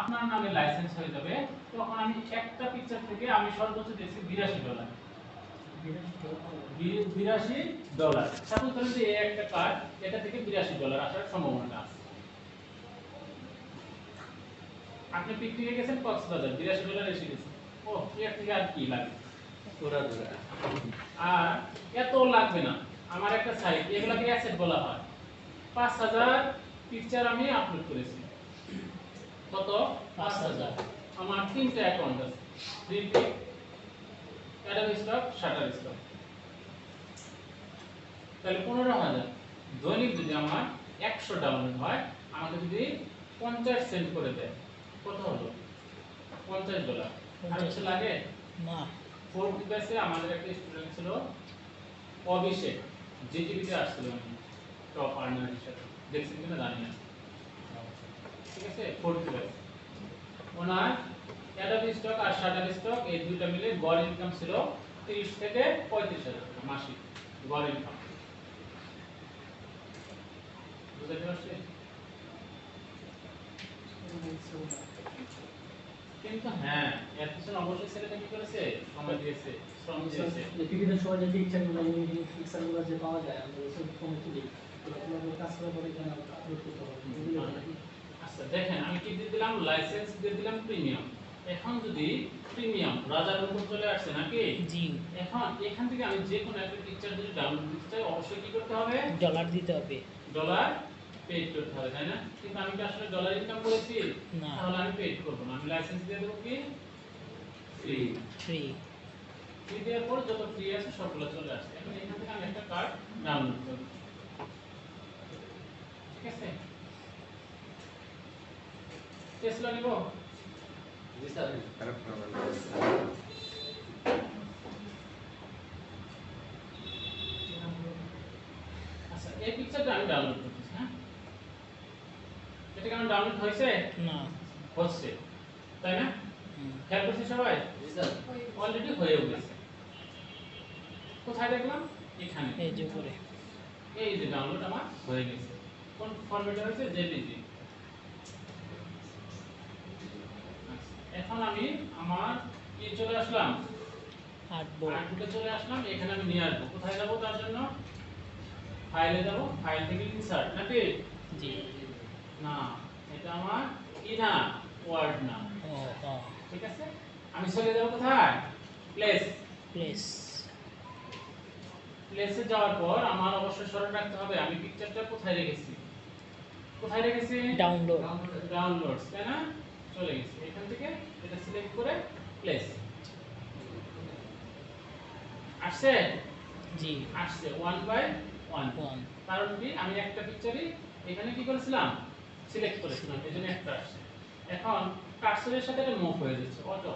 আপনার নামে লাইসেন্স হয়ে যাবে, তখন আমি একটা পিকচার থেকে আমি সর্বোচ্চ দিয়েছি $82। $82। সাপোজ ধরেন যে এই একটা কার্ড, এটা থেকে $82 আসার সম্ভাবনা আছে। আপনি পিকনিকে গেছেন কক্সবাজার, $82 এসে গেছে। ও এর থেকে আর কি লাগে? আর এত লাগবে না। আমার একটা সাইট, এগুলাকে অ্যাসেট বলা হয়। 5000 পিকচার আমি আপলোড করেছি। কত? 5000। আমার তিনটা অ্যাকাউন্ট আছে, Freepik, Adobe stock, shutter stock. তাহলে 15000। দৈনিক যদি আমার 100 ডাউনলোড হয়, আমাকে যদি 50 সেন্ট করে দেয়, কত হলো? $50। আর কিছু লাগে না। ফোর্থ ব্যাচে আমাদের একটা স্টুডেন্ট ছিল অভিষেক, জিটিভিতে আসছিল, টপ আর্নার হিসেবে, দেখছেন কিনা জানি না। ঠিক আছে, ফোর্থ ব্যাচ। ওনার অ্যাডোবি স্টক আর শাটার স্টক এই দুইটা মিলে গড় ইনকাম ছিল 30 থেকে 35,000 টাকা মাসিক গড় ইনকাম। বুঝতে পারছি? কিন্তু হ্যাঁ, এর পিছনে অবশ্যই ছেলেটা কি করেছে? সময় দিয়েছে, শ্রম দিয়েছে। বিভিন্ন সময় যে পিকচারগুলো যে পাওয়া যায়, আমরা সব ফোনে তুলি, এগুলো কাজ করার পরে এখানে আপলোড করতে হবে। আচ্ছা দেখেন, আমি কি দিয়ে দিলাম? লাইসেন্স দিয়ে দিলাম প্রিমিয়াম। এখন যদি প্রিমিয়াম রাজার উপর চলে আসছে নাকি? জি। এখন এখান থেকে আমি যে কোনো একটা পিকচার যদি ডাউনলোড করতে চাই, অবশ্যই কি করতে হবে? ডলার দিতে হবে। ডলার পেড করতে হবে, তাই না? কিন্তু আমি কি আসলে ডলার ইনকাম করেছি? না। তাহলে আমি পেড করব না, আমি লাইসেন্স দিয়ে দেব কি? ফ্রি। ফ্রি দেওয়ার পর যত ফ্রি আছে সবগুলো চলে আসছে। এখন এখান থেকে আমি একটা কার্ড ডাউনলোড করব। ঠিক আছে, টেসলা নিব? জি স্যার। আচ্ছা, এই পিকচারটা আমি ডাউনলোড করতেছি। হ্যাঁ, এটা কেমন ডাউনলোড হয়েছে? না, হচ্ছে, তাই না? খেয়াল করছি সবাই? জি স্যার। অলরেডি হয়ে গেছে। কোথায় দেখলাম? এখানে, এই যে উপরে, এই যে ডাউনলোড আমার হয়ে গেছে। কোন ফরম্যাটে হয়েছে? জেপিজি। এখন আমি আমার কি চলে আসলাম, আর্টবুকে চলে আসলাম। এখানে আমি নিয়ে আসবো। কোথায় যাব তার জন্য? ফাইলে যাব, ফাইল থেকে ইনসার্ট নাকি? জি। না, এটা আমার কি না, ওয়ার্ড না। ঠিক আছে, আমি চলে যাব কোথায়? প্লেস। প্লেসে যাওয়ার পর আমার অবশ্যই স্মরণ রাখতে হবে আমি পিকচারটা কোথায় রেখেছি। কোথায় রেখেছি? ডাউনলোডস, তাই না? চলে গেছে। এখান থেকে এটা সিলেক্ট করে প্লেস আসছে। জি, আসছে 1/1। কারণ কি, আমি একটা পিকচারই এখানে কি করেছিলাম? সিলেক্ট করেছিলাম, এজন্য একটা আসছে। এখন কার্সরের সাথে এটা মুভ হয়ে যাচ্ছে অটো।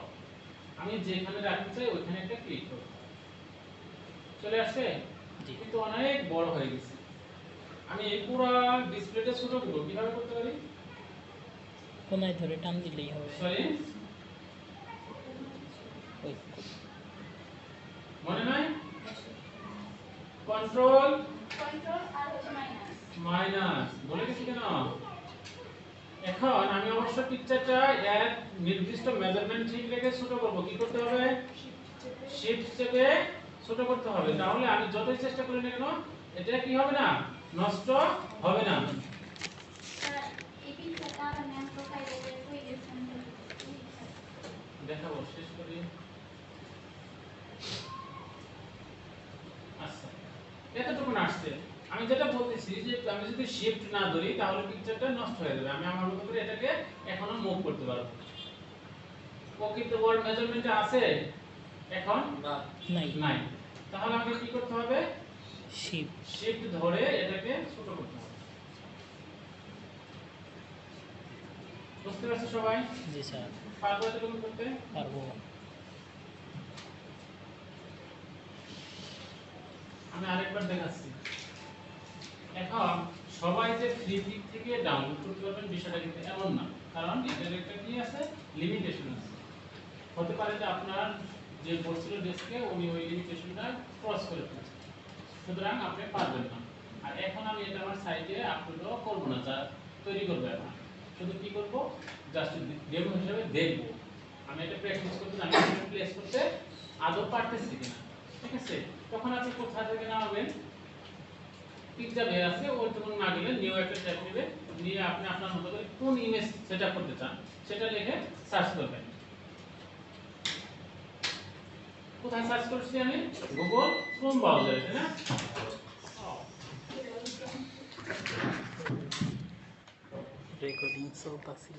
আমি যেখানে রাখতে চাই ওইখানে একটা ক্লিক করব, চলে আসছে। কিন্তু অনেক বড় হয়ে গেছে। আমি এই পুরো ডিসপ্লেটা ছোট করব, কিভাবে করতে পারি? কোনায় ধরে টান দিলেই হবে। সরি, মনে নাই? কন্ট্রোল আর মাইনাস বলে গেছি কেন? এখন আমি অবশ্য পিকচারটা এক নির্দিষ্ট মেজারমেন্ট ঠিক রেখে ছোট করব। কি করতে হবে? শিফট চেপে ছোট করতে হবে। তাহলে আমি যতই চেষ্টা করি না কেন, এটা কি হবে না? নষ্ট হবে না। দেখাবো, শেষ করি। আচ্ছা, এতটুকু আসছে। আমি যেটা বলতেছি যে আমি যদি শিফট না ধরি তাহলে পিকচারটা নষ্ট হয়ে যাবে। আমি আমার মতো করে এটাকে এখনো মুভ করতে পারবো। প্রকৃত ওয়ার্ড মেজারমেন্টে আছে এখন? না, নাই। তাহলে আমাকে কি করতে হবে? শিফট ধরে এটাকে ছোট করতে হবে। বুঝতে পারছো সবাই? জি স্যার। পারবো এতটুকু করতে? পারবো। আমি আরেকবার দেখাচ্ছি। এখন সবাই যে ফ্রি পিক থেকে ডাউনলোড করতে পারবেন বিষয়টা কিন্তু এমন না, কারণ এটার একটা কি আছে, লিমিটেশন আছে। হতে পারে যে আপনার যে বসছিল ডেস্কে উনি ওই লিমিটেশনটা ক্রস করে ফেলেছেন, সুতরাং আপনি পারবেন না। আর এখন আমি এটা আমার সাইটে আপলোডও করব না, যা তৈরি করব এখন। শুধু কি করব জাস্ট ডেমো হিসেবে দেখব আমি এটা প্র্যাকটিস করতে আমি এটা প্লেস করতে আদৌ পারতেছি কিনা ঠিক আছে তখন আপনি কোথা থেকে নামাবেন পিকচার বের আছে ওই তখন না গেলে নিউ একটা ট্যাব নেবেন নিয়ে আপনি আপনার মতো করে কোন ইমেজ সেটআপ করতে চান সেটা লিখে সার্চ করবেন কোথায় সার্চ করছি আমি গুগল ক্রোম ব্রাউজারে তাই না রেকর্ডিং চলতেছিল